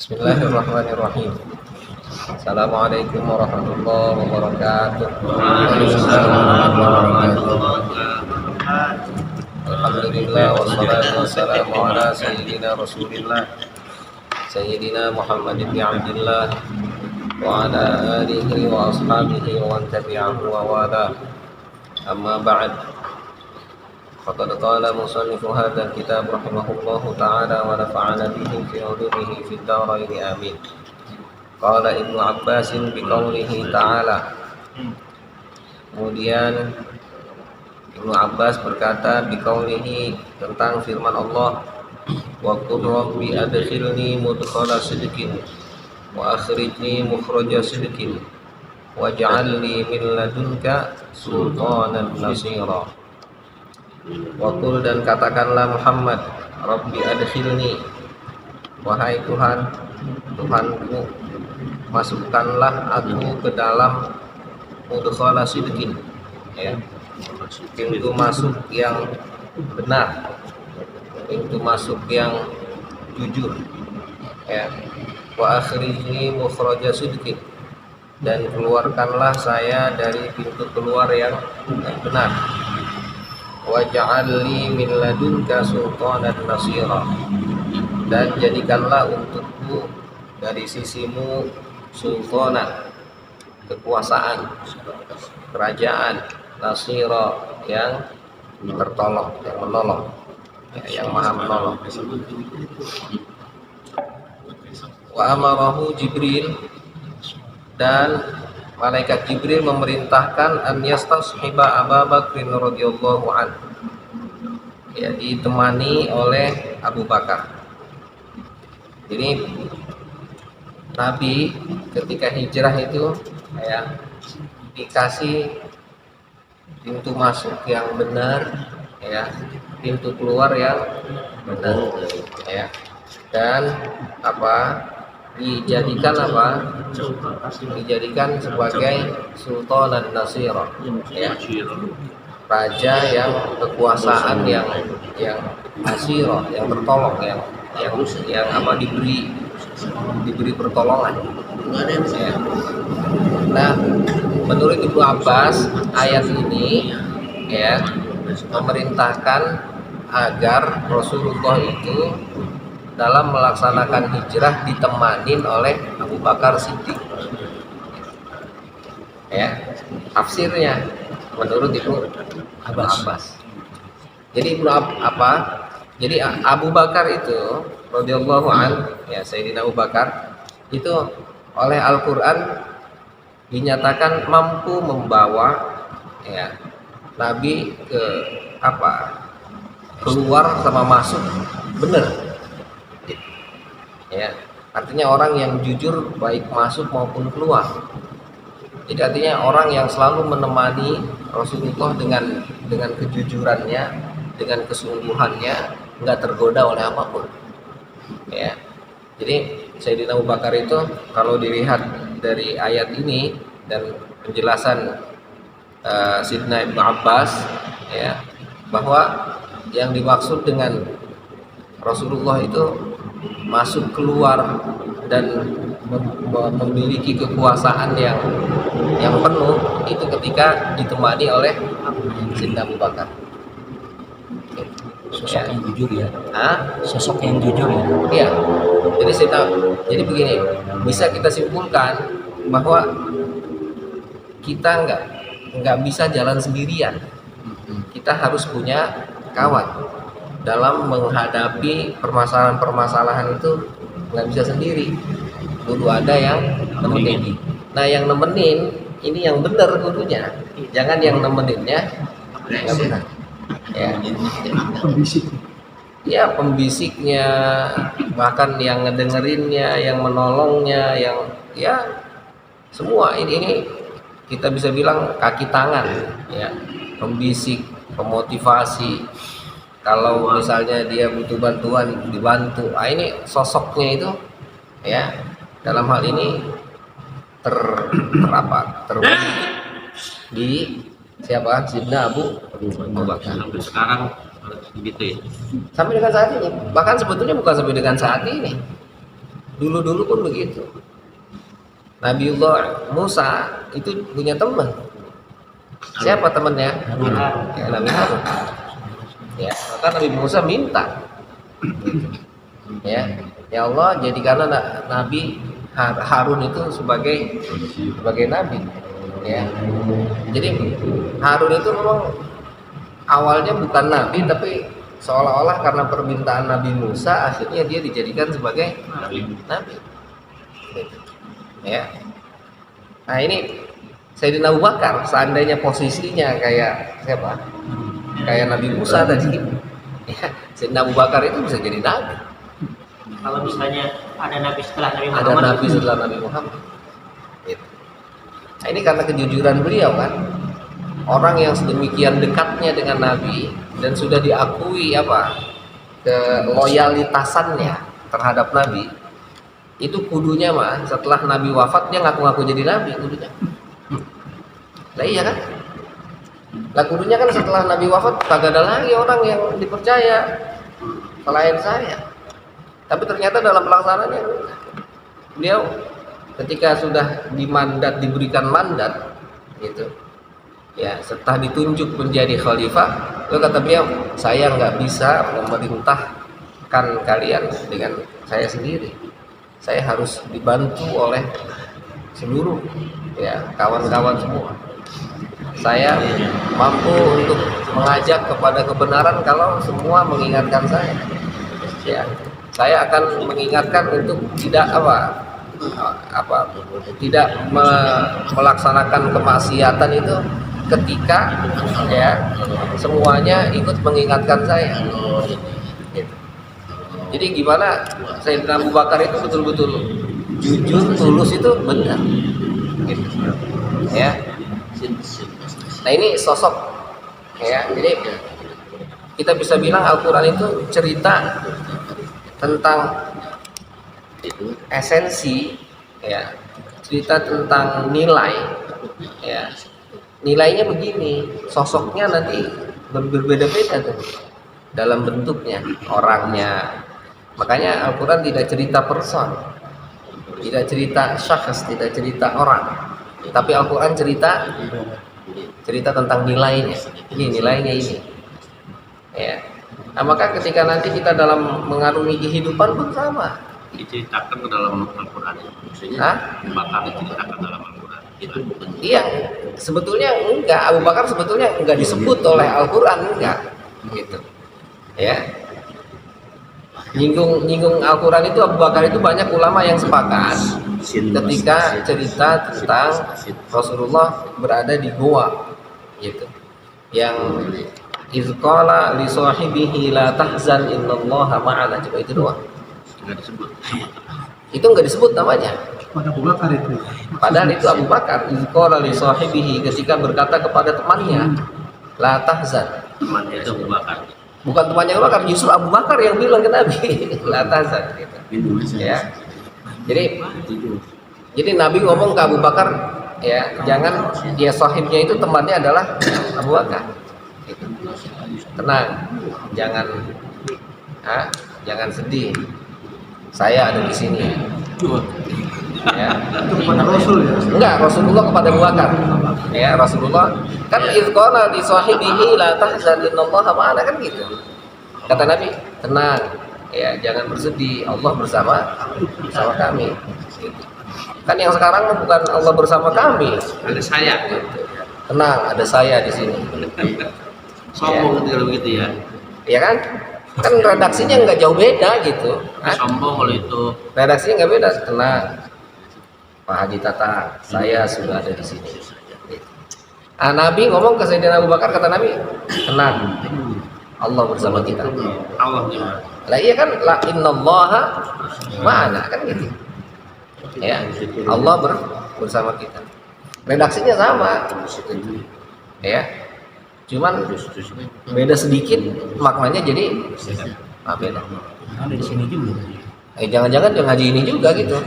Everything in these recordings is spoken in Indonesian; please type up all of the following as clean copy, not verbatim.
Bismillahirrahmanirrahim. Assalamualaikum warahmatullahi wabarakatuh. Waalaikumsalam warahmatullahi wabarakatuh. Alhamdulillah wassalatu wassalamu ala sayyidina Rasulillah Sayyidina Muhammad bin Abdullah wa ala alihi wa ashabihi wa man tabi'ahu wa wala. Amma ba'd. Faqad qala musannifu hadzal kitab rahimahullahu ta'ala wa nafa'ana bihi fi ulumihi fid dharain amin. Qala Ibnu Abbas biqaulihi ta'ala. Kemudian Ibnu Abbas berkata biqaulihi tentang firman Allah, wa qul rabbi adkhilni mudkhala sidqin wa akhrijni mukhraja sidqin waj'alni min ladunka sultanan nasira. Wa qul, dan katakanlah Muhammad, rabbi adkhilni, wahai Tuhan, Tuhanku, masukkanlah aku ke dalam mudkhala sidqin, ya, pintu masuk yang benar, pintu masuk yang jujur, ya. Wa akhrijni mukhraja sidqin, dan keluarkanlah saya dari pintu keluar yang benar. Waj'alni min ladunka sultanan nasira, dan jadikanlah untukku dari sisimu sultanan, kekuasaan, kerajaan, nasira, yang tertolong, yang menolong, ya, yang maha menolong. Wa amarahu Jibril, dan malaikat Jibril memerintahkan an yastashiba Abu Bakr radhiyallahu anhu, ya, ditemani oleh Abu Bakar. Jadi Nabi ketika hijrah itu, ya, dikasih pintu masuk yang benar, ya, pintu keluar yang benar, ya, dan dijadikan sebagai sultanan nasira, ya, raja yang kekuasaan yang nasira, yang tertolong, yang diberi pertolongan, ya. Nah, menurut Ibnu Abbas, ayat ini, ya, memerintahkan agar Rasulullah itu dalam melaksanakan hijrah ditemanin oleh Abu Bakar Siddiq, ya, tafsirnya menurut Ibnu Abbas. Jadi Jadi Abu Bakar itu radhiyallahu an, ya, Sayyidina Abu Bakar itu oleh Al-Qur'an dinyatakan mampu membawa, ya, Nabi ke keluar sama masuk benar, ya, artinya orang yang jujur baik masuk maupun keluar. Jadi artinya orang yang selalu menemani Rasulullah dengan kejujurannya, dengan kesungguhannya, nggak tergoda oleh apapun, ya. Jadi Sayyidina Abu Bakar itu kalau dilihat dari ayat ini dan penjelasan Sayyidina Ibnu Abbas, ya, bahwa yang dimaksud dengan Rasulullah itu masuk keluar dan memiliki kekuasaan yang penuh itu ketika ditemani oleh Sayyidina Abu Bakar. Sosok yang jujur, ya. Sosok yang jujur, ya. Iya. Jadi begini, bisa kita simpulkan bahwa kita nggak bisa jalan sendirian. Kita harus punya kawan dalam menghadapi permasalahan-permasalahan itu. Nggak bisa sendiri, kudu ada yang nemenin. Nah, yang nemenin ini yang benar kudunya, jangan yang nemeninnya nggak benar, ya. Pembisiknya, bahkan yang ngedengerinnya, yang menolongnya, yang, ya, semua ini kita bisa bilang kaki tangan, ya, pembisik, pemotivasi. Kalau misalnya dia butuh bantuan, dibantu. Ini sosoknya itu, ya, dalam hal ini terbentuk di siapa? Sayyidina Abu Bakar. Sampai sekarang begitu, ya. Sampai dengan saat ini. Bahkan sebetulnya bukan sampai dengan saat ini. Dulu-dulu pun begitu. Nabiullah Musa itu punya teman. Siapa temannya? Ya, Nabi Harun. Ya, maka Nabi Musa minta, ya, ya Allah jadikanlah Nabi Harun itu sebagai nabi. Ya, jadi Harun itu memang awalnya bukan nabi, tapi seolah-olah karena permintaan Nabi Musa akhirnya dia dijadikan sebagai nabi. Ya, nah ini Sayyidina Abu Bakar seandainya posisinya kayak siapa? Kayak Nabi Musa tadi, ya, Sayyidina Abu Bakar itu bisa jadi nabi. Kalau misalnya ada nabi setelah Nabi Ada Muhammad, nabi setelah Nabi Muhammad. Gitu. Nah, ini karena kejujuran beliau kan, orang yang sedemikian dekatnya dengan Nabi dan sudah diakui keloyalitasannya terhadap Nabi, itu kudunya mah setelah Nabi wafat dia ngaku-ngaku jadi Nabi kudunya. Nah iya kan? Lah kudunya kan setelah Nabi wafat kagak ada lagi orang yang dipercaya selain saya. Tapi ternyata dalam pelaksanaannya beliau ketika sudah diberikan mandat gitu, ya setelah ditunjuk menjadi khalifah, lalu kata beliau, saya nggak bisa memerintahkan kalian dengan saya sendiri. Saya harus dibantu oleh seluruh ya kawan-kawan semua. Saya mampu untuk mengajak kepada kebenaran kalau semua mengingatkan saya. Ya, saya akan mengingatkan untuk tidak tidak melaksanakan kemaksiatan itu ketika ya semuanya ikut mengingatkan saya. Gitu. Jadi gimana Sayyidina Abu Bakar itu betul-betul jujur, tulus itu benar. Gitu. Ya. Nah ini sosok ya. Jadi kita bisa bilang Al-Quran itu cerita tentang esensi ya, cerita tentang nilai ya. Nilainya begini, sosoknya nanti berbeda-beda tuh dalam bentuknya, orangnya. Makanya Al-Quran tidak cerita person, tidak cerita syakhs, tidak cerita orang, tapi Al-Quran cerita tentang nilainya. Ini nilainya ini ya. Nah, maka ketika nanti kita dalam mengarungi kehidupan pun sama. Diceritakan ke dalam Al-Quran. Maksudnya bakal diceritakan dalam Al-Quran. Itu bukan. Iya, sebetulnya enggak. Abu Bakar sebetulnya enggak disebut oleh Al-Quran, enggak. Gitu. Ya. Nyinggung Al-Quran itu Abu Bakar itu banyak ulama yang sepakat ketika cerita tentang Rasulullah berada di goa gitu. Yang izqala li sahibihi la tahzan innallaha ma'ana, coba itu doang. Enggak disebut. Itu enggak disebut namanya. Pada Abu Bakar itu. Padahal itu Abu Bakar izqala li sahibihi ketika berkata kepada temannya la tahzan. Temannya itu Abu Bakar. Bukan temannya Abu Bakar, justru Abu Bakar yang bilang ke Nabi la tahzan gitu. Ya. Jadi Nabi ngomong ke Abu Bakar ya, jangan dia sahibnya itu temannya adalah Abu Bakar. Gitu. Tenang, jangan sedih. Saya ada di sini. Ya. Itu kepada Rasul ya. Enggak, Rasulullah kepada Abu Bakar. Ya, Rasulullah kan izqala li sahibihi la tahzan innallaha ma'ana kan gitu. Kata Nabi, tenang. Ya, jangan bersedih. Allah bersama kami. Gitu. Kan yang sekarang bukan Allah bersama kami. Ada saya. Gitu. Tenang, ada saya di sini. Sombong ketika begitu ya. Ya kan? Kan redaksinya nggak jauh beda gitu. Sombong kalau itu. Redaksinya nggak beda. Tenang, Pak Haji Tata, saya sudah ada di sini. Nabi ngomong ke Sayyidina Abu Bakar, kata Nabi, tenang, Allah bersama kita. Allah gimana? Lah iya kan, la innallaha ma'ana kan gitu. Ya, Allah bersama kita. Redaksinya sama. Ya. Cuman beda sedikit maknanya jadi beda. Ada di sini juga. Jangan-jangan yang ngaji ini juga gitu.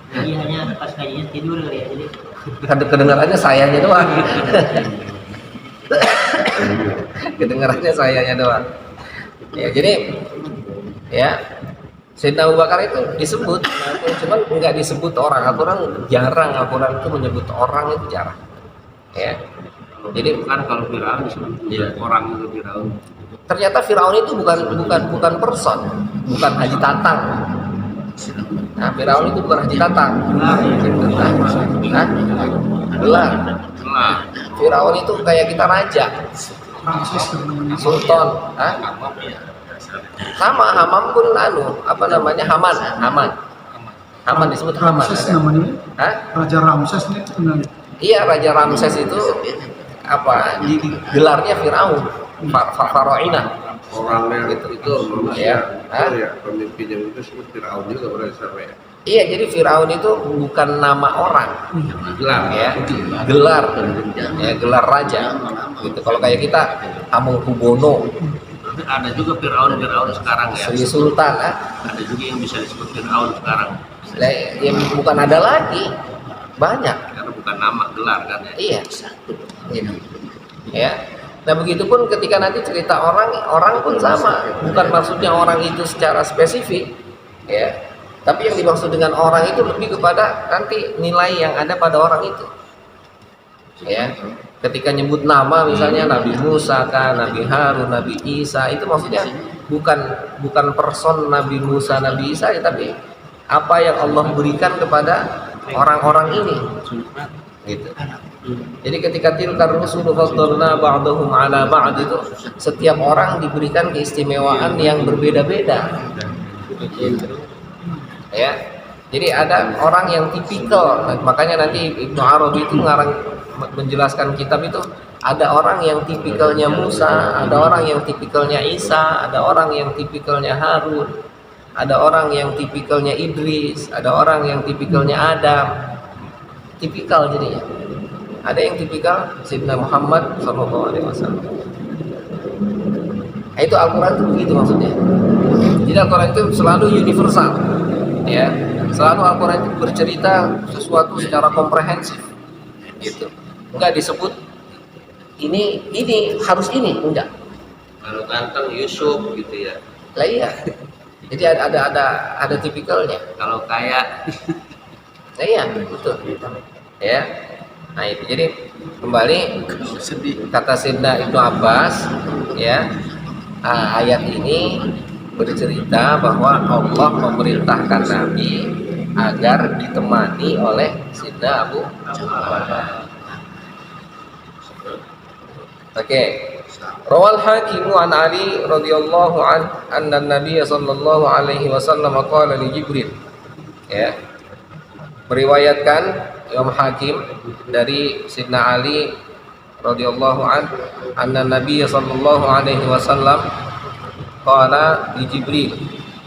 jadi hanya pas kajian tidur kali ya. Jadi Kedengarannya sayanya doang. Kedengarannya sayanya doang. Ya, jadi ya Sayyidina Abu Bakar itu disebut, cuman nggak disebut orang. Al-Quran jarang, Al-Quran itu menyebut orang itu jarang. Ya. Jadi kan kalau Firaun disebut orang itu Firaun. ternyata Firaun itu bukan person, bukan Haji Tatang. Nah, Firaun itu bukan Haji Tatang. Nah, gelar. Firaun itu kayak kita raja, sultan. Hah? Sama Hamam pun Haman disebut Haman. Ramses namanya. Hah? Raja Ramses ini kenal. Iya, Raja Ramses itu apa? Gelarnya Firaun, Faraoina. Orangnya Gitu. itu Ya. manusia, itu ya pemimpinnya itu disebut Firaun juga berarti sama ya. Iya, jadi Firaun itu bukan nama orang, Gelar ya, gelar, ya, gelar raja. Gitu. Kalau kayak kita Hamengkubuwono, Tapi ada juga Firaun sekarang ya. Sri Sultan, Ada juga yang bisa disebut Firaun sekarang. yang bukan ada lagi, banyak. Karena bukan nama, gelar kan ya. Iya, gitu. Ya. Nah, begitupun ketika nanti cerita orang pun sama, bukan maksudnya orang itu secara spesifik, ya. Tapi yang dimaksud dengan orang itu lebih kepada nanti nilai yang ada pada orang itu. Ya. Ketika nyebut nama misalnya Nabi Musa kan, Nabi Harun, Nabi Isa, itu maksudnya bukan person Nabi Musa, Nabi Isa, ya, tapi apa yang Allah berikan kepada orang-orang ini. Gitu. Jadi ketika tilkar rusulu faddalna ba'dahum 'ala ba'd, itu setiap orang diberikan keistimewaan yang berbeda-beda. Gitu. Ya. Jadi ada orang yang tipikal, makanya nanti Ibnu Arabi itu menjelaskan kitab itu, ada orang yang tipikalnya Musa, ada orang yang tipikalnya Isa, ada orang yang tipikalnya Harun, ada orang yang tipikalnya Idris, ada orang yang tipikalnya Adam. Tipikal jadinya. Ada yang tipikal Sayyidina Muhammad SAW. Nah, itu Al-Quran itu begitu maksudnya. Jadi Al-Quran itu selalu universal, ya. Selalu Al-Quran itu bercerita sesuatu secara komprehensif, gitu. Enggak disebut ini harus ini, enggak. Kalau ganteng Yusuf gitu ya. Lah iya. Jadi ada tipikalnya. Kalau kaya Nah, iya, betul. Ya. Nah, itu jadi kembali kata Sayyidina Ibnu Abbas, ya. Ayat ini bercerita bahwa Allah memerintahkan Nabi agar ditemani oleh Sayyidina Abu Bakar. Oke. Rawal Hakim an Ali radhiyallahu anna Nabiy sallallahu alaihi wasallam qala li Jibril. Ya. Meriwayatkan Imam Hakim dari Sayyidina Ali radhiyallahu anna Nabiy sallallahu alaihi wasallam qala li Jibril,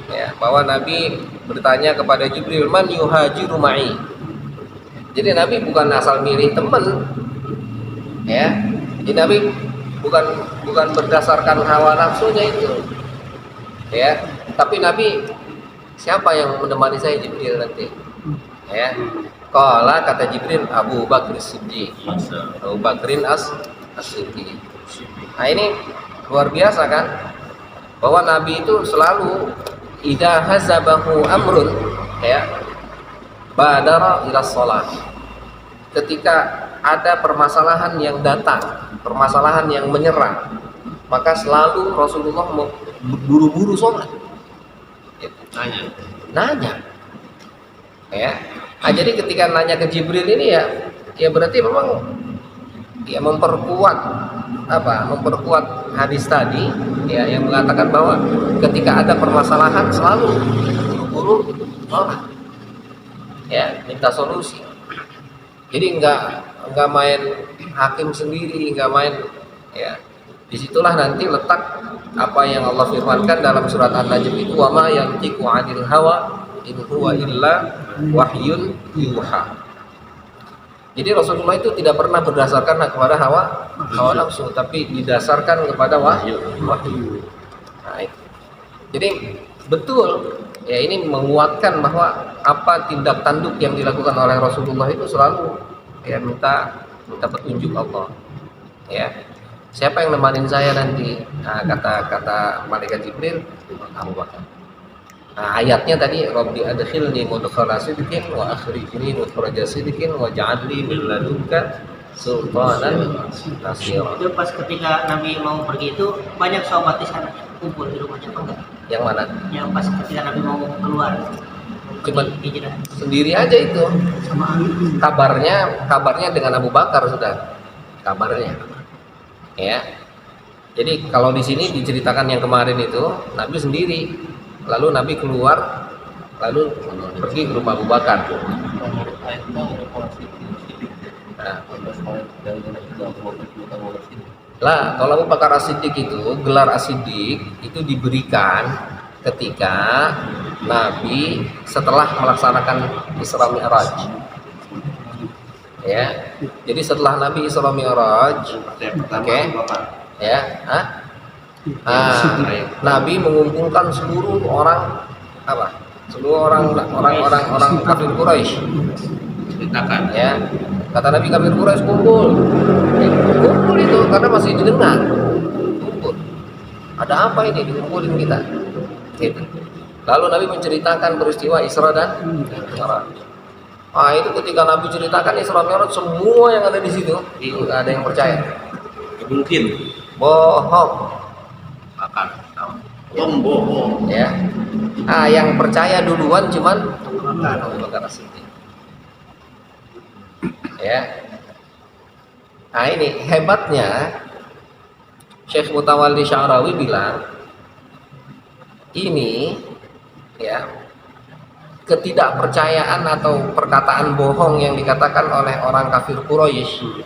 ya, bahwa Nabi bertanya kepada Jibril, man yuhajiru ma'i. Jadi Nabi bukan asal milih teman, ya. Jadi Nabi bukan berdasarkan hawa nafsunya itu, ya. Tapi Nabi, siapa yang menemani saya? Jibril nanti, ya. Qala, kata Jibril, Abu Bakr Siddiq. Abu Bakrin As-Siddiq. Nah, ini luar biasa kan, bahwa Nabi itu selalu idza hazabahu amrun, ya, badara ila shalah. Ketika ada permasalahan yang datang, permasalahan yang menyerang, maka selalu Rasulullah mau buru-buru sholat. Nanya. Ya. Nah, jadi ketika nanya ke Jibril ini ya berarti memang ya memperkuat hadis tadi, ya, yang mengatakan bahwa ketika ada permasalahan selalu buru-buru sholat, ya, minta solusi. Jadi enggak main hakim sendiri, enggak main, ya. Disitulah nanti letak apa yang Allah firmankan dalam surat An-Najm itu, wa ma yantiqu 'anil hawa in huwa illa wahyun yuha. Jadi Rasulullah itu tidak pernah berdasarkan kepada hawa nafsu, tapi didasarkan kepada wahyu. Nah, itu. Jadi betul, ya, ini menguatkan bahwa apa tindak tanduk yang dilakukan oleh Rasulullah itu selalu, ya, minta petunjuk Allah. Ya. Siapa yang nemanin saya nanti? Nah, kata malaikat Jibril, Abu Bakar. Nah, ayatnya tadi Rabbi adkhilni mudkhala sidqin wa akhrijni mukhraja sidqin wa ja'alni min ladunka sultanan nasira. Itu pas ketika Nabi mau pergi itu banyak sahabat di sana kumpul di rumahnya apa enggak? Yang mana? Yang pas ketika Nabi mau keluar Cuman hijrah. sendiri aja itu. Sama Ali. Kabarnya dengan Abu Bakar sudah. Kabarnya. Ya. Jadi kalau di sini diceritakan yang kemarin itu Nabi sendiri. Lalu Nabi keluar lalu pergi ke rumah Abu Bakar. Nah. Lah, kalau Abu Bakar As-Siddiq itu gelar As-Siddiq itu diberikan ketika Nabi setelah melaksanakan Isra Mi'raj. Ya. Jadi setelah Nabi Isra Mi'raj, oke. Ya, Nabi mengumpulkan seluruh orang apa? Seluruh orang kafir Quraisy. Ceritakan. Ya. Kata Nabi kafir Quraisy kumpul. Kumpul itu karena masih didengar. Kumpul. Ada apa ini dikumpulin kita? Gitu. Lalu Nabi menceritakan peristiwa Isra dan Mi'raj. Itu ketika Nabi ceritakan Isra Mi'raj, semua yang ada di situ nggak ada yang percaya. Mungkin. Bohong. Bakar. Pembohong. Ya. Yang percaya duluan cuman Abu Bakar As-Siddiq. Ya. Ini hebatnya Syekh Mutawalli Sya'rawi bilang ini ya ketidakpercayaan atau perkataan bohong yang dikatakan oleh orang kafir Quraisy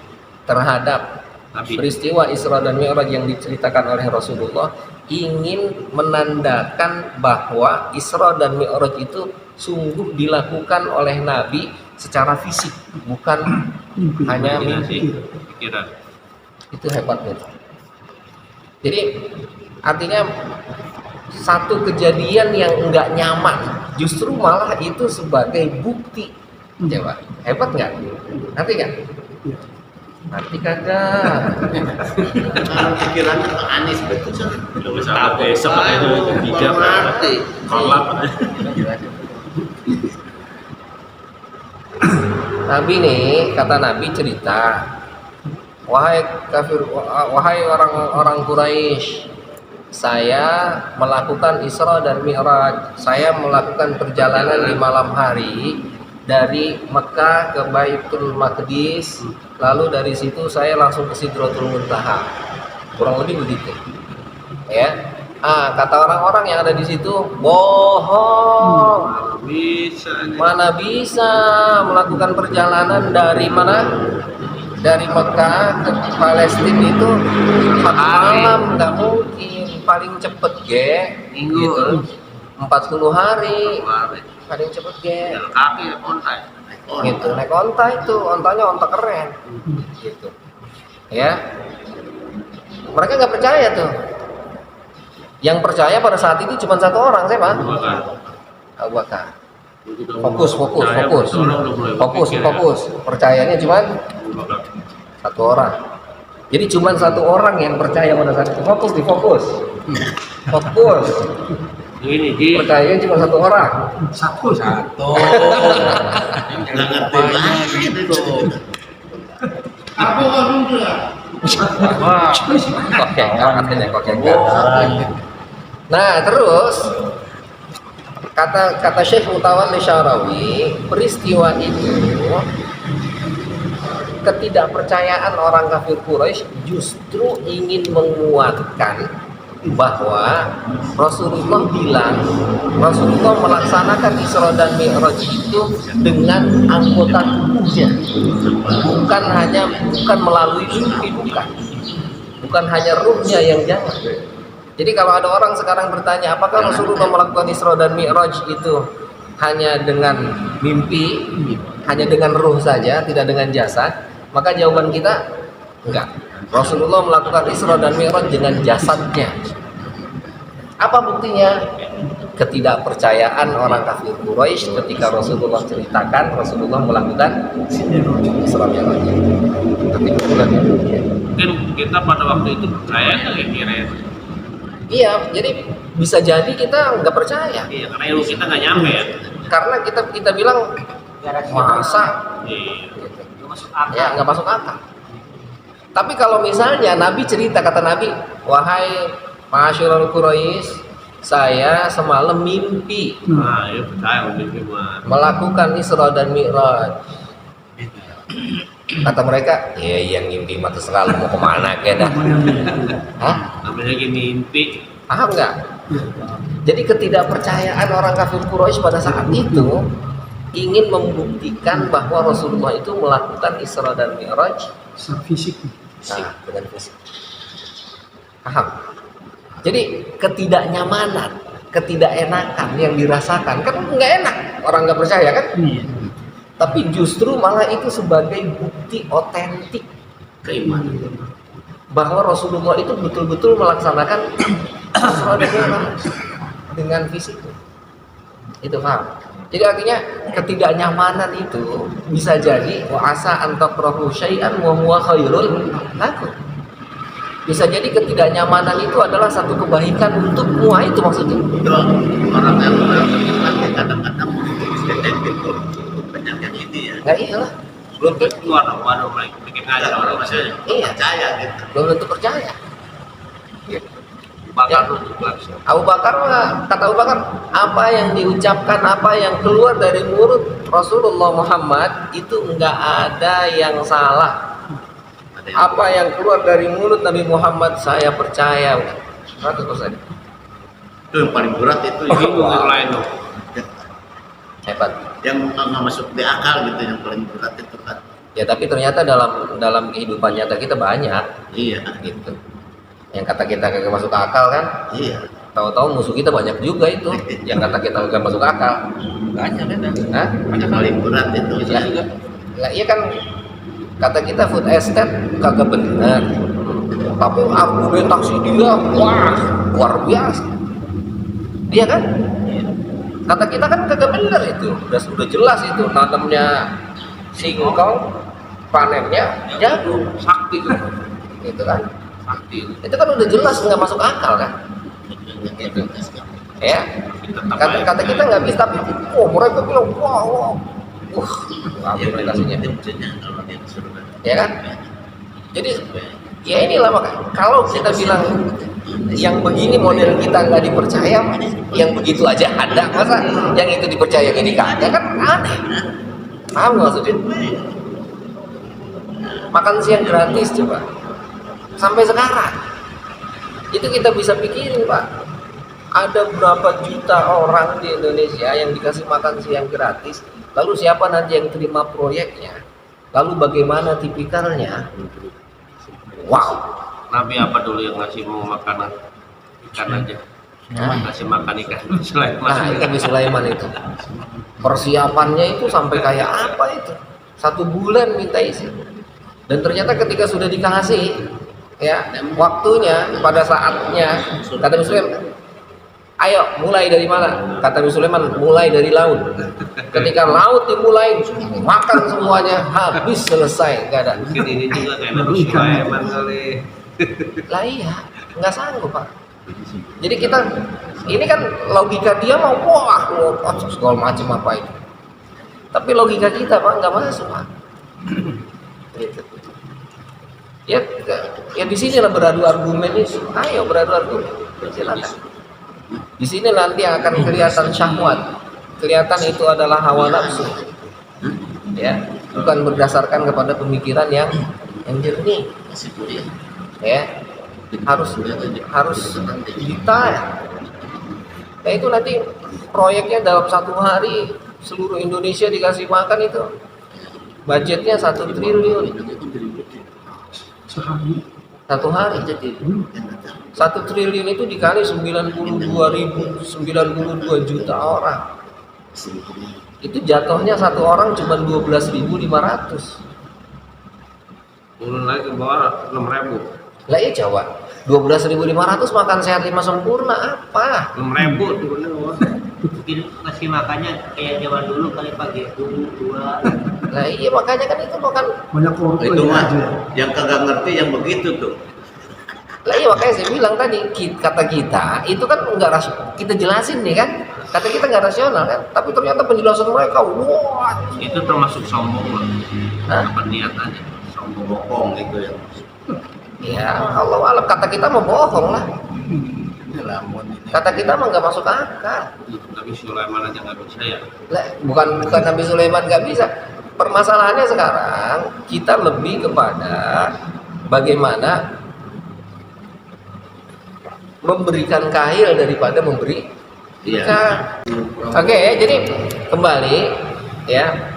terhadap peristiwa Isra dan Mi'raj yang diceritakan oleh Rasulullah ingin menandakan bahwa Isra dan Mi'raj itu sungguh dilakukan oleh Nabi secara fisik, bukan hanya mimpi. Pikiran. Itu hebatnya. Jadi artinya satu kejadian yang enggak nyaman justru malah itu sebagai bukti. Coba, hebat nggak? Nanti nggak? Nanti kagak. Pikirannya Anis betul sih. Udah bisa besok itu bijak. Mati. Kolak. Nabi nih, kata Nabi cerita, wahai kafir, wahai orang-orang Quraisy, saya melakukan Isra dan Mi'raj. Saya melakukan perjalanan di malam hari dari Mekah ke Baitul Maqdis, lalu dari situ saya langsung ke Sidratul Muntaha. Kurang lebih begitu. Ya. Kata orang-orang yang ada di situ, bohong. Mana bisa melakukan perjalanan dari mana? Dari Mekah ke Palestina itu 4 malam, nggak mungkin. Paling cepet Minggu. gitu. 40 hari. Paling cepet Jalan kaki ontai. gitu. Naik onta itu, ontanya onta keren. Gitu. Ya. Mereka nggak percaya tuh. Yang percaya pada saat itu cuma satu orang, siapa? Abu Bakar. Fokus. Percayanya cuma satu orang. Jadi cuma satu orang yang percaya pada saat itu. Fokus. Ini Ji. Percayanya cuma satu orang. Satu. Nggak ngerti lagi itu. Apa kamu tuh? Oke, katanya kok enggak. Nah, terus kata Syekh Mutawalli Sya'rawi, peristiwa itu ketidakpercayaan orang kafir Quraisy justru ingin menguatkan bahwa Rasulullah melaksanakan Isra dan Mi'raj itu dengan anggota tubuhnya, bukan melalui mimpi, bukan hanya ruhnya yang jalan. Jadi kalau ada orang sekarang bertanya apakah Rasulullah melakukan Isra dan Mi'raj itu hanya dengan mimpi, hanya dengan ruh saja, tidak dengan jasad, maka jawaban kita enggak. Rasulullah melakukan Isra dan Mi'raj dengan jasadnya. Apa buktinya? Ketidakpercayaan orang kafir Quraisy ketika Rasulullah ceritakan Rasulullah melakukan Isra Mi'raj. Mungkin kita pada waktu itu percaya nggak kira-kira? Iya, jadi bisa jadi kita nggak percaya. Iya, karena ilmu kita nggak nyampe ya. Karena kita bilang masa Iya. Nggak masuk akal. ya nggak masuk akal. Tapi kalau misalnya Nabi cerita, kata Nabi, wahai Ma'asyiral Quraisy, saya semalam mimpi Nah, ya percaya mimpi mah. melakukan Isra dan Mi'raj. Kata mereka, ya yang mimpi mah terserah lu mau kemana kayak dah. Hah? Namanya lagi mimpi. Paham nggak? Jadi ketidakpercayaan orang kafir Quraisy pada saat itu ingin membuktikan bahwa Rasulullah itu melakukan Isra dan Mi'raj Secara fisik. dengan fisik. Paham? Jadi ketidaknyamanan, ketidakenakan yang dirasakan kan nggak enak, orang nggak percaya kan? Iya. Tapi justru malah itu sebagai bukti otentik Keimanan. bahwa Rasulullah itu betul-betul melaksanakan Isra dan Mi'raj dengan fisik. Itu paham? Jadi artinya ketidaknyamanan itu bisa jadi wa asa antakrahu syai'an wa huwa khairul lakum. Bisa jadi ketidaknyamanan itu adalah satu kebaikan untukmu, itu maksudnya. Itu orang yang beriman kadang-kadang itu banyak yang ini ya. Nah iyalah, belum tentu, Keluar waduh bikin ngajar orang maksudnya. iya, Percaya gitu. belum tentu percaya. Bakar tuh langsung. Abu Bakar mah, kata Abu Bakar, apa yang diucapkan, apa yang keluar dari mulut Rasulullah Muhammad itu enggak ada yang salah. Ada yang Apa yang keluar dari mulut Nabi Muhammad saya percaya 100%. itu yang paling berat itu Oh, Bingung wow. yang lain tuh. Hebat. yang nggak masuk di akal gitu, yang paling berat itu kan. Ya tapi ternyata dalam kehidupan nyata kita banyak Iya, gitu. Yang kata kita kagak masuk akal kan, iya. tahu-tahu musuh kita banyak juga itu. Yang kata kita kagak masuk akal. Banyak kan. Hah? Yang paling berat itu. Lah iya kan, kata kita food estate kagak benar. Tapi argumentasi dia wah luar biasa. Dia kan? Kata kita kan kagak benar itu. Udah jelas itu nanamnya singkong, panennya jagung, Sakti tuh. gitu kan. Sakti. Itu kan udah jelas nggak masuk akal kan. Gitu. Ya. Kata kita nggak bisa, tapi mereka bilang wow. Argumentasinya. Kalau dia ke surga. Ya kan? Jadi ya inilah makanya kalau kita bilang yang begini model kita nggak dipercaya, yang begitu aja ada, masa yang itu dipercaya yang ini kagak, kan aneh. Paham nggak maksudnya? Makan siang gratis coba sampai sekarang itu kita bisa pikirin, Pak, ada berapa juta orang di Indonesia yang dikasih makan siang gratis, lalu siapa nanti yang terima proyeknya, lalu bagaimana tipikalnya? Wow. Nabi apa dulu yang ngasih mau makanan ikan aja? Hah? Ngasih makan ikan selain Nah, itu Nabi Sulaiman itu persiapannya itu sampai kayak apa itu, 1 bulan minta isi, dan ternyata ketika sudah dikasih ya waktunya, pada saatnya, kata Nabi Sulaiman, ayo mulai dari mana? Kata Nabi Sulaiman, mulai dari laut. Ketika laut dimulai, makan semuanya, habis, selesai, nggak ada. mungkin ini juga kayak Nabi Sulaiman kali. Lah iya, nggak sanggup, Pak. Jadi kita, ini kan logika dia mau wah, segala macam apa itu. Tapi logika kita, Pak, nggak masuk, Pak. Gitu. Ya di sinilah beradu argumen itu. Ayo beradu argumen, silakan. Di sini nanti akan kelihatan syahwat, kelihatan itu adalah hawa nafsu, ya, bukan berdasarkan kepada pemikiran yang jernih, Masih kuliah. ya, harus detail. Nah itu nanti proyeknya dalam 1 hari seluruh Indonesia dikasih makan itu, budgetnya 1 triliun Sehari. 1 hari. Jadi 1 triliun itu dikali 92 juta orang. Itu jatuhnya 1 orang cuma 12.500. Turun lagi ke bawah 6.000. Lah iya coba 12.500 makan sehat 5 sempurna apa? 6.000 turunnya ke bawah. Mungkin ngasih makannya kayak zaman dulu kali pagi dulu 2. Lah iya makanya kan itu makan Banyak orang Itu mah aja. yang kagak ngerti yang begitu tuh. Lah iya makanya saya bilang tadi kata kita itu kan enggak kita jelasin nih kan. Kata kita nggak rasional kan, tapi ternyata penjelasan mereka, wah, itu termasuk sombong loh. Hah? Apa niatannya? Sombong. Bokong itu yang ya Allah alam kata kita mau bohong lah. ini lamun ini. Kata kita mah nggak masuk akal. Nabi Sulaiman aja nggak bisa ya. Lah, bukan Nabi Sulaiman nggak bisa. Permasalahannya sekarang kita lebih kepada bagaimana memberikan kail daripada memberi. Iya. Oke, jadi kembali ya.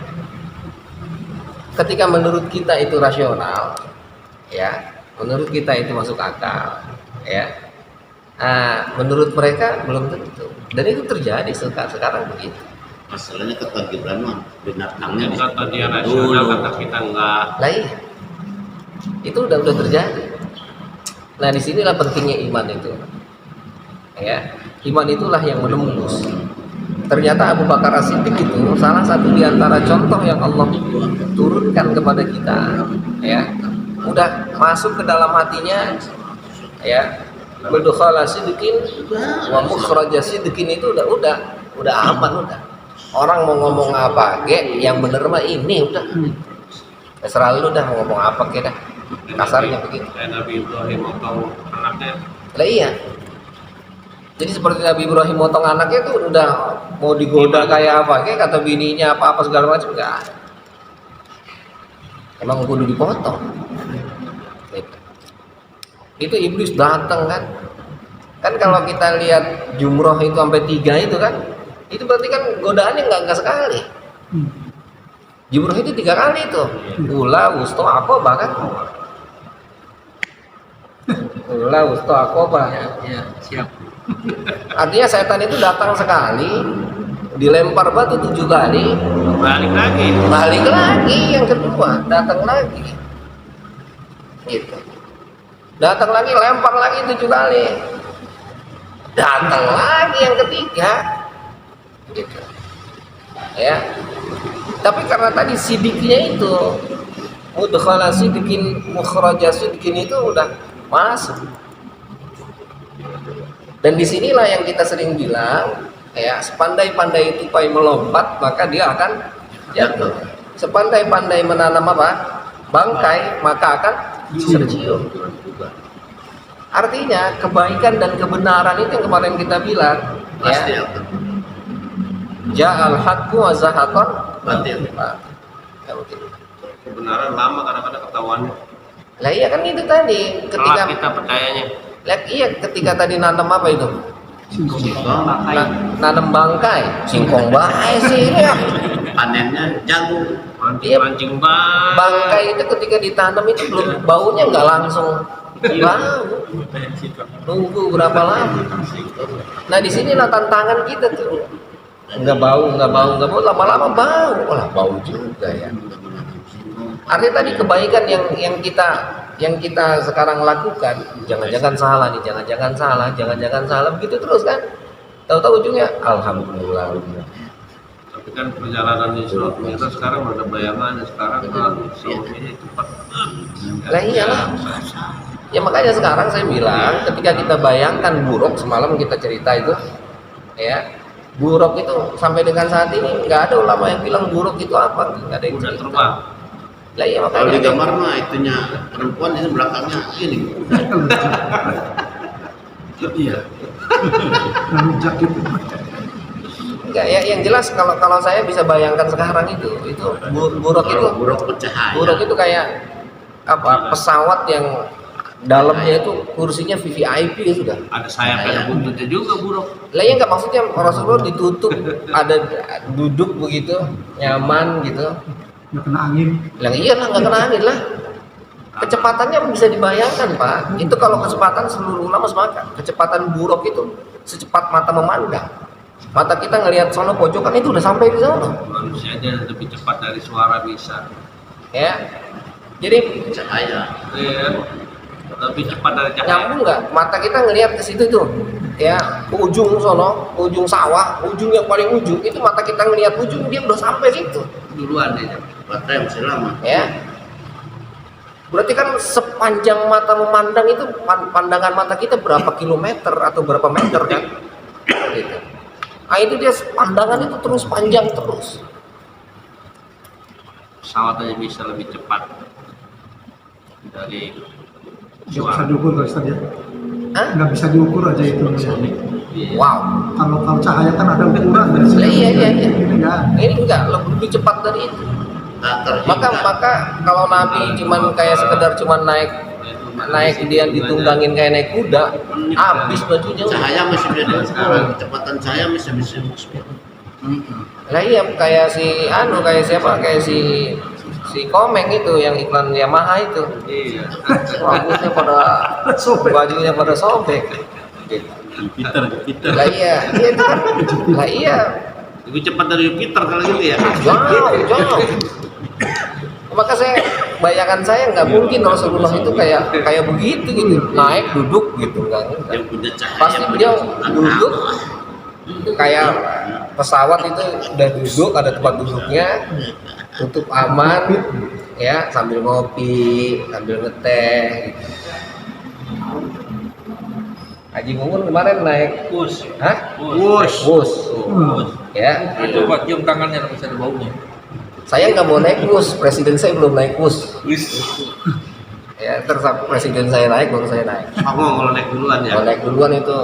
Ketika menurut kita itu rasional, ya, menurut kita itu masuk akal, ya. Menurut mereka belum tentu. Dan itu terjadi sekarang begitu. Masalahnya kata Gibran mah binatangnya Yang kata dia rasional, kata kita enggak. Lah iya. Itu udah terjadi. Nah, disinilah pentingnya iman itu. Ya, iman itulah yang menembus. Ternyata Abu Bakar As-Siddiq itu salah satu di antara contoh yang Allah turunkan kepada kita. Ya, udah masuk ke dalam hatinya. Ya, berdukhala sidqin wa mukhraja sidqin itu udah aman udah. Orang mau ngomong apa, yang bener mah ini udah. Terserah lu dah mau ngomong apa dah. Kasarnya begitu. Kayak Nabi Ibrahim atau anaknya. Lah iya. Jadi seperti Nabi Ibrahim motong anaknya itu udah mau digoda kayak apa, kayak kata bininya apa segala macam enggak. Emang kudu dipotong. Gitu. Itu iblis datang kan. Kan kalau kita lihat jumroh itu sampai 3 itu kan, itu berarti kan godaannya enggak sekali. Jumroh itu 3 kali itu. Ula, wusto, aqobah kan. Ula, wusto, aqobah. Ya, siap. Artinya setan itu datang sekali, dilempar batu 7 kali, balik lagi yang kedua, datang lagi, gitu. Datang lagi, lempar lagi 7 kali, datang lagi yang ketiga, gitu. Ya. Tapi karena tadi sidiknya itu, mudkhala sidikin, mukhraja sidikin itu udah masuk. Dan disinilah yang kita sering bilang, ya, sepandai-pandai tupai melompat maka dia akan jatuh. Sepandai-pandai menanam apa? Bangkai maka akan tercium. Artinya kebaikan dan kebenaran itu yang kemarin kita bilang, Pasti ya. akan. Ja'al haqqu wa zahaqan Batil. Ya, begitu. Kebenaran lama kadang-kadang ketahuan. Lah iya kan itu tadi ketika Telat kita percayanya. iya ketika tadi nanam apa itu? Pakai. Nanam bangkai, singkong bae sih ya. Panennya jagung. Mancing Bangkai itu ketika ditanam itu belum baunya nggak langsung bau, nunggu berapa lama. Nah disinilah tantangan kita tuh, nggak bau, lama-lama bau, bau juga ya. Artinya tadi kebaikan yang kita sekarang lakukan, jangan-jangan salah nih, jangan-jangan salah, begitu terus kan. Tahu-tahu ujungnya alhamdulillah. Tapi kan perjalanan Islam kita sekarang ada bayangan sekarang ini cepat. Lah iyalah. Ya makanya sekarang saya bilang ketika kita bayangkan buruk semalam kita cerita itu, ya buruk itu sampai dengan saat ini nggak ada ulama yang bilang buruk itu apa, nggak ada yang Udah cerita. terbang. Lah iya Kalau makanya. di gambar mah itunya perempuan ini belakangnya ini. Iya. Lalu jakit. Enggak ya, yang jelas kalau saya bisa bayangkan sekarang itu buruk itu Kalau buruk bercahaya. buruk itu kayak apa pesawat yang dalamnya itu kursinya VVIP ya sudah. Ada sayap ada buntutnya juga buruk. Lah ya nggak maksudnya Rasulullah ditutup ada duduk begitu nyaman gitu. Nggak kena angin. Lah iyalah nggak kena angin lah. Kecepatannya bisa dibayangkan Pak. Itu kalau kecepatan seluruh ulama sepakat. Kecepatan buruk itu secepat mata memandang. Mata kita ngelihat sono pojokan itu udah sampai di sana. Manusia aja lebih cepat dari suara bisa. Ya. Jadi Cahaya. Iya. Lebih cepat dari cahaya. nyambung nggak? Mata kita ngelihat ke situ tuh. Ya, ujung sono, ujung sawah, ujung yang paling ujung itu mata kita ngelihat ujung dia udah sampai situ. Duluan dia. Baterai masih lama. Ya. Berarti kan sepanjang mata memandang itu pandangan mata kita berapa kilometer atau berapa meter kan? Gitu. Nah itu dia pandangan itu terus panjang terus. Pesawat aja bisa lebih cepat dari Nggak bisa diukur guys tadi ya. Hah? Nggak bisa diukur aja itu. Wow. Kalau cahaya kan ada ukuran dari sini. Iya. Ini nggak. Ini enggak lebih cepat dari itu. Nggak terhingga. Maka kalau Nabi cuman kayak sekedar cuman naik dia ditunggangin kayak naik kuda, habis bajunya. Cahaya masih bisa diukur, kecepatan cahaya masih bisa diukur. Lah iya kayak kayak siapa? Kayak si Komeng itu yang iklan Yamaha itu. Iya. Rambutnya pada Sobek. bajunya pada sobek. Gitu. Jupiter. Lah iya itu kan. Lah iya, Lebih cepat dari Jupiter kalau gitu ya. jauh. Maka bayangan saya nggak mungkin Rasulullah itu kayak begitu gitu, naik duduk gitu enggak. Yang punya cahaya. Pasti beliau duduk kayak pesawat itu udah duduk, ada tempat duduknya, tutup aman, ya sambil ngopi, sambil ngeteh. Gitu. Haji Mumun kemarin naik Bus. Hah? Bus. Ya. Coba cium tangannya bisa ada baunya. Saya nggak mau naik bus, presiden saya belum naik bus. Ya, terus presiden saya naik, baru saya naik. Aku kalau naik duluan ya. Kalau naik duluan itu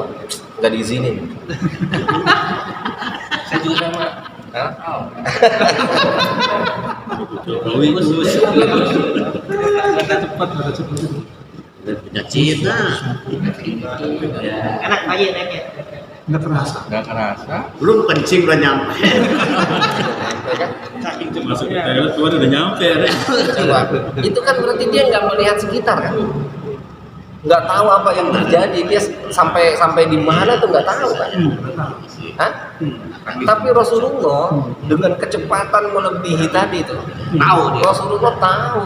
nggak diizinin. Saya juga sama. Hah? Jokowi bus. Cepat. Udah punya cita. Enak aja naiknya. Nggak terasa. Nggak kerasa. Belum kencing udah nyampe. Masuk ke toilet keluar udah nyampe ya. Coba, itu kan berarti dia nggak melihat sekitar kan? Nggak tahu apa yang terjadi, dia sampai di mana tuh nggak tahu kan? Hah? Tapi Rasulullah dengan kecepatan melebihi tadi tuh, Tahu dia. Rasulullah tahu.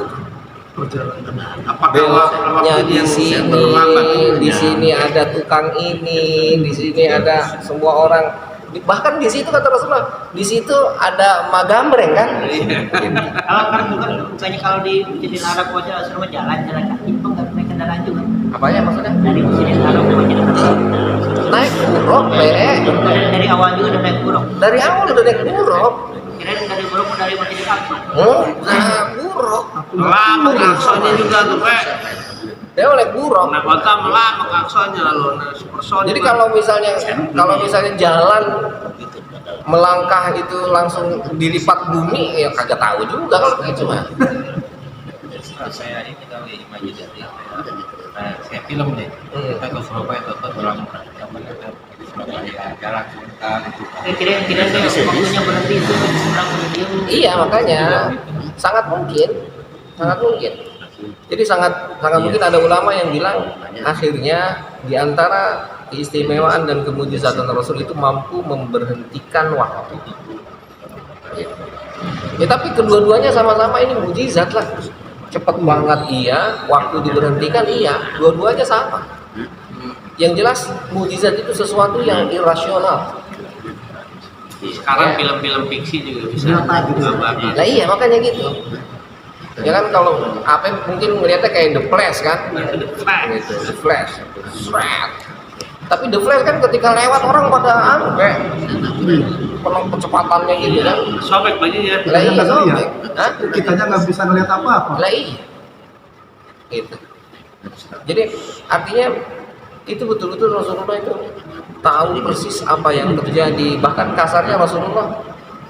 Apakah Beloknya di yang sini, terlambat? di sini ada tukang ini, di sini ada semua orang. Bahkan di situ kata Rasulullah, di situ ada magamreng kan? Kalau kan bukan bukannya kalau di Masjidil Haram wajah Rasulullah jalan kaki itu nggak naik kendaraan juga. Apanya maksudnya? Dari Masjidil Haram ke Masjidil Haram. Naik buruk, Dari awal juga udah naik buruk. Dari awal udah naik buruk. Kirain dari buruk dari Masjidil Haram. Nah, buruk. Lama aksonya juga tuh, Pak. Dia naik buruk. Nah, kota melama aksonya lalu supersonik. Jadi kalau misalnya jalan melangkah itu langsung dilipat bumi, ya kagak tahu juga kalau gitu mah. Saya ini kali imajinasi. Nah, saya film deh. Kita ke Surabaya dapat orang di Surabaya jalan sebentar itu. Kirain dia waktunya berhenti itu orang berdiam. Iya makanya sangat mungkin. Jadi sangat mungkin ada ulama yang bilang akhirnya di antara keistimewaan dan kemujizatan Rasul itu mampu memberhentikan waktu. Ya tapi kedua-duanya sama-sama ini mujizat lah. Cepat banget iya, waktu diberhentikan iya, dua-duanya sama. Yang jelas mujizat itu sesuatu yang irasional. Sekarang film-film fiksi juga bisa Nyata gitu. gambarkan. Nah iya makanya gitu. Ya kan kalau apa mungkin melihatnya kayak The Flash kan? Gitu, The Flash. Shred. Tapi The Flash kan ketika lewat orang pada kayak penuh kecepatannya gitu kan. Sobek bajunya. Lah iya, Nggak sobek. lihat. Hah? Kitanya nggak bisa ngeliat apa-apa. Lah iya. Gitu. Jadi artinya itu betul-betul Rasulullah itu tahu persis apa yang terjadi. Bahkan kasarnya Rasulullah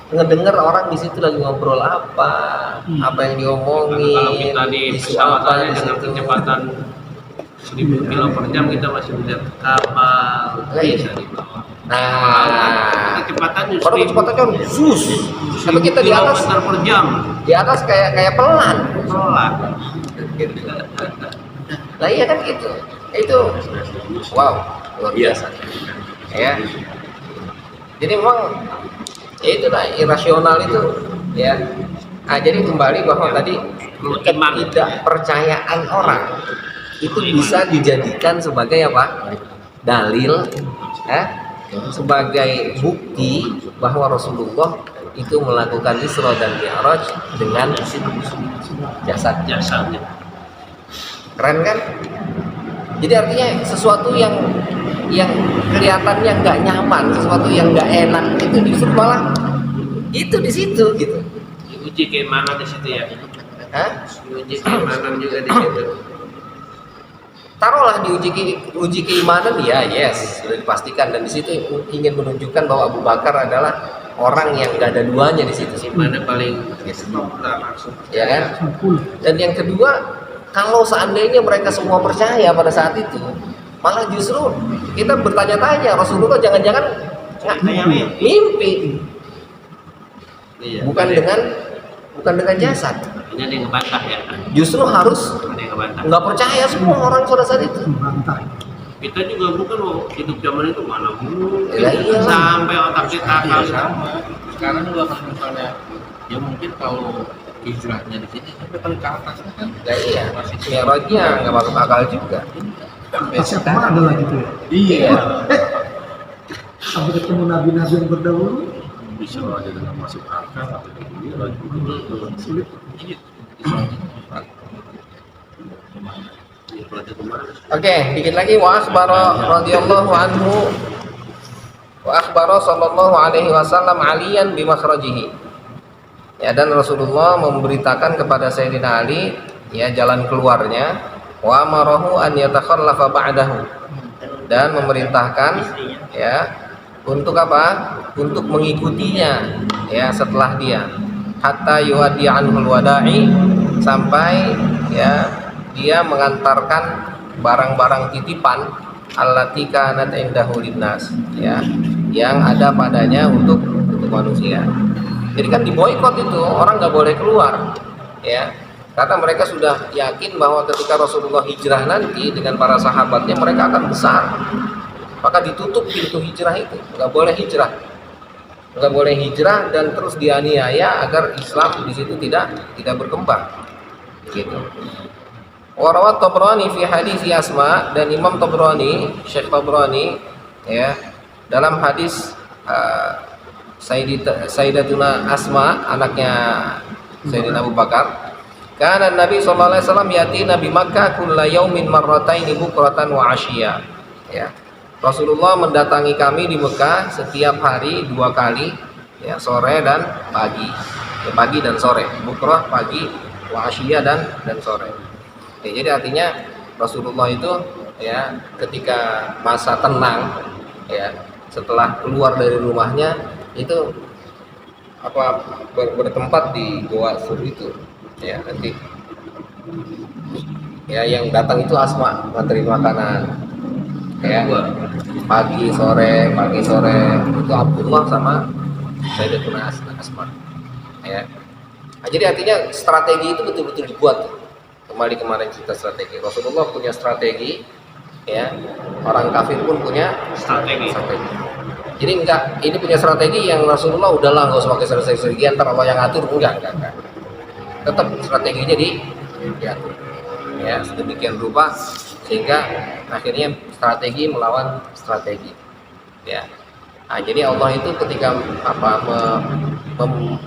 ngedenger orang di situ lagi ngobrol apa yang diomongin, Kalau kita di isu pesawat apa aja di dengan situ. kecepatan 1000 km per jam kita masih melihat kapal Lah iya. bisa di bawah. Nah, Kecepatan kalau kecepatan kan sus, tapi kita di atas per jam. kayak pelan. Pelan. Lah iya kan gitu. Itu wow, luar biasa. Ya. Jadi memang ya itu lah irasional itu ya. Nah, jadi kembali bahwa tadi ketidakpercayaan orang itu bisa dijadikan sebagai apa? Dalil, sebagai bukti bahwa Rasulullah itu melakukan Isra dan Mi'raj dengan jasadnya. Jasadnya. Keren kan? Jadi artinya sesuatu yang kelihatannya nggak nyaman, sesuatu yang nggak enak itu justru malah itu di situ gitu. Uji keimanan di situ ya. Hah? Uji keimanan juga di situ. Taruhlah uji keimanan ya, yes, sudah dipastikan, dan di situ ingin menunjukkan bahwa Abu Bakar adalah orang yang nggak ada duanya di situ. Mana paling stop lah langsung. Ya kan? Sempul. Dan yang kedua, kalau seandainya mereka semua percaya pada saat itu, malah justru kita bertanya-tanya, Rasulullah jangan-jangan mimpi, Iya. bukan dengan jasad. Ini ada yang ngebantah ya. Justru harus Ada yang ngebantah. nggak percaya semua orang pada saat itu. Membantah. Kita juga bukan loh, hidup zaman itu mana mungkin Ya, iya. sampai otak kita Iya kali. sama. Sekarang juga kalau misalnya ya mungkin kalau hijrahnya di sini sampai paling ke atas kan. Nah, iya, Mi'rajnya nggak masuk akal juga. Pasti kemana ada lagi tuh ya? Iya. Sampai ketemu nabi-nabi yang berdahulu. Bisa aja dengan masuk akal atau lagi Sulit. Oke, dikit lagi wa akhbara radhiyallahu anhu wa akhbara sallallahu alaihi wasallam aliyan bi makhrajihi. Ya, dan Rasulullah memberitakan kepada Sayyidina Ali ya jalan keluarnya, wa amarahu an yatakhallafa ba'dahu, dan memerintahkan ya untuk apa? Untuk mengikutinya ya setelah dia, hatta yuaddi anhul wada'i, sampai ya dia mengantarkan barang-barang titipan allati kanat indahu linnas, ya yang ada padanya untuk manusia. Jadi kan diboikot itu, orang nggak boleh keluar ya, karena mereka sudah yakin bahwa ketika Rasulullah hijrah nanti dengan para sahabatnya mereka akan besar, maka ditutup pintu hijrah itu, nggak boleh hijrah, dan terus dianiaya agar Islam di situ tidak berkembang gitu. Warawat Tabrani fi hadis Asma, dan Imam Tabrani, Syekh Tabrani ya dalam hadis Sayyidatuna Asma, anaknya Sayyidina Abu Bakar, karena Nabi sallallahu alaihi wasallam yati Nabi Makkah kulla yaumin marrataini bukratan wa ashiya. Ya. Rasulullah mendatangi kami di Mekah setiap hari 2 kali, ya, sore dan pagi. Ya, pagi dan sore. Bukrah pagi, wa ashiya dan sore. Ya, jadi artinya Rasulullah itu ya ketika masa tenang ya setelah keluar dari rumahnya itu apa bertempat di Goa Sur itu ya, nanti ya yang datang itu Asma ngantri makanan ya pagi sore itu Abdullah sama Sayyidatuna Asma ya. Nah, jadi artinya strategi itu betul-betul dibuat. Kembali kemarin cerita strategi, Rasulullah punya strategi ya, orang kafir pun punya strategi. Jadi enggak, ini punya strategi yang Rasulullah udahlah nggak usah pakai strategi antar Allah yang atur, enggak. Tetap strateginya diatur ya sedemikian rupa sehingga akhirnya strategi melawan strategi ya. Nah, jadi Allah itu ketika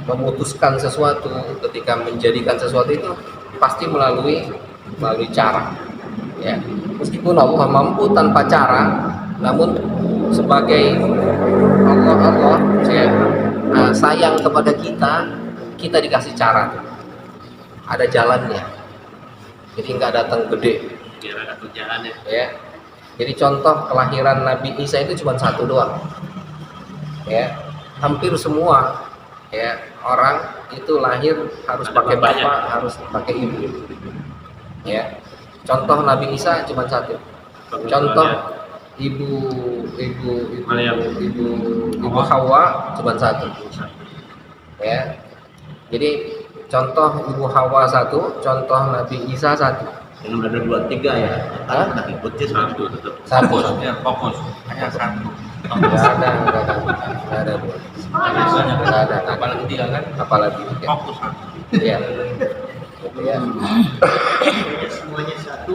memutuskan sesuatu, ketika menjadikan sesuatu itu pasti melalui cara ya. Meskipun Allah mampu tanpa cara, namun sebagai Allah sayang kepada kita dikasih cara, ada jalannya, jadi nggak datang gede Biar ada kerjaannya. ya. Jadi contoh kelahiran Nabi Isa itu cuma satu doang ya. Hampir semua ya orang itu lahir harus Ada pakai bapaknya. bapak, harus pakai ibu ya. Contoh Nabi Isa cuma satu. Contoh ibu Hawa cuma satu ya. Jadi contoh ibu Hawa satu, contoh Nabi Isa satu. Ini udah ada 2, 3 ya. Hah? Kan ikutnya Satu tetap. Satu. Ya, fokus. Hanya satu. Nggak ada dua. Nggak ada. Apalagi 3 kan? Apalagi tiga. Fokus satu. Ya. Ya. Semuanya satu.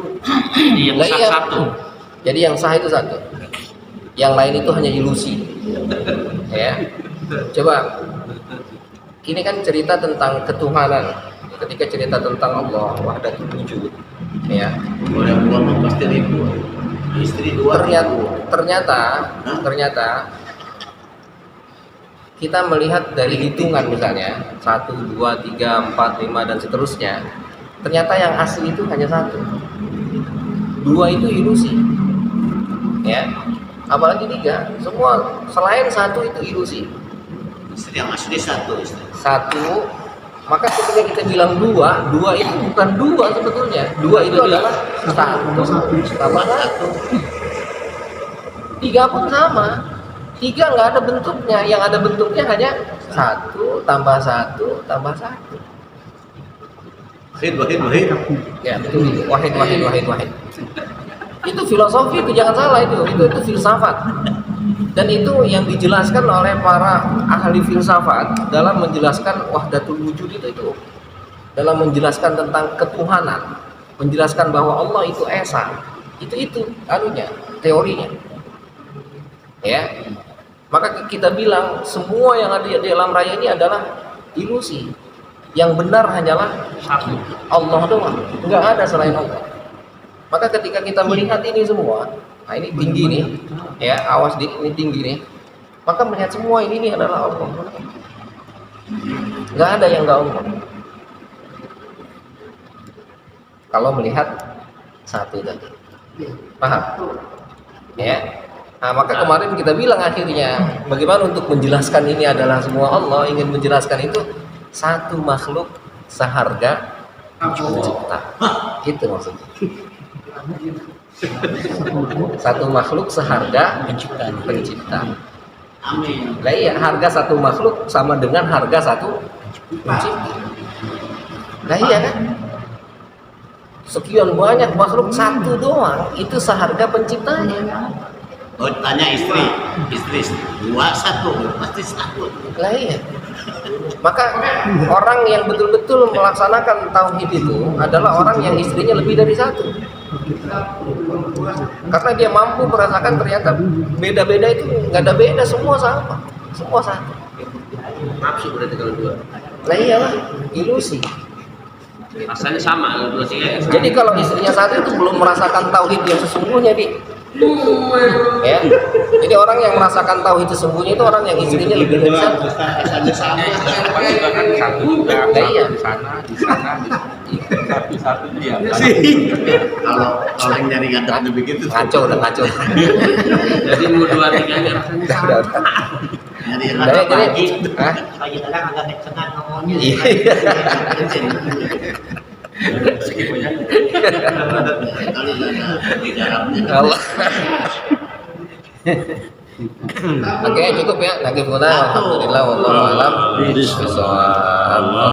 Jadi yang Lah, sah iya. satu. Jadi yang sah itu satu. Yang lain itu hanya ilusi. Ya. Coba. Ini kan cerita tentang ketuhanan. Ketika cerita tentang Allah, wahdatul wujud, Ya. Kalau yang dua mah pasti ribu. Istri dua. Ternyata kita melihat dari hitungan misalnya 1, 2, 3, 4, 5 dan seterusnya. Ternyata yang asli itu hanya 1. 2 itu ilusi. Ya. Apalagi 3, semua selain 1 itu ilusi. Istri yang asli satu istri. 1, maka ketika kita bilang 2 itu bukan 2 sebetulnya. 2 itu adalah 1 tambah 1. 3 pun sama. 3 nggak ada bentuknya, yang ada bentuknya hanya 1 tambah 1 tambah 1. Wahid. Ya, betul. Wahid. Itu filosofi, itu jangan salah, itu filsafat. Dan itu yang dijelaskan oleh para ahli filsafat dalam menjelaskan wahdatul wujud itu dalam menjelaskan tentang ketuhanan, menjelaskan bahwa Allah itu esa. Itu anunya, teorinya. Ya. Maka kita bilang semua yang ada di alam raya ini adalah ilusi. Yang benar hanyalah Allah doang, enggak ada selain Allah. Maka ketika kita melihat ini semua, nah ini tinggi nih, ya awas ini tinggi nih, maka melihat semua ini adalah Allah. Enggak ada yang enggak Allah. Kalau melihat 1 tadi, paham? Ya. Nah, maka kemarin kita bilang akhirnya bagaimana untuk menjelaskan ini adalah semua Allah, ingin menjelaskan itu 1 makhluk seharga pencipta. Itu maksudnya. 1 makhluk seharga pencipta. Amin. Lah iya, harga 1 makhluk sama dengan harga 1 pencipta. Lah iya kan? Sekian banyak makhluk 1 doang itu seharga penciptanya. Oh, tanya istri 2, 1 pasti 1. Lah iya. Maka orang yang betul-betul melaksanakan tauhid itu adalah orang yang istrinya lebih dari 1. Karena dia mampu merasakan ternyata beda-beda itu nggak ada beda, semua sama, semua 1. Nafsu berarti kalau 2. Lah iyalah, ilusi. Rasanya sama dua-duanya. Jadi kalau istrinya 1 itu belum merasakan tauhid yang sesungguhnya, ya. Jadi orang yang merasakan tauhid sesungguhnya itu orang yang istrinya lebih dari 1. Juga kan 1 juga. Lah iya. Di sana. Satu dia. Kalau yang nyari kata begitu Ngaco. Jadi mau 2-3-nya rasanya sama. Udah. nyari yang Jadi, hah? Kalau kita kan agak kecengan ngomongnya. Iya. kalau di dalamnya Allah. Oke, cukup ya. Alhamdulillah wallahu a'lam bishawab.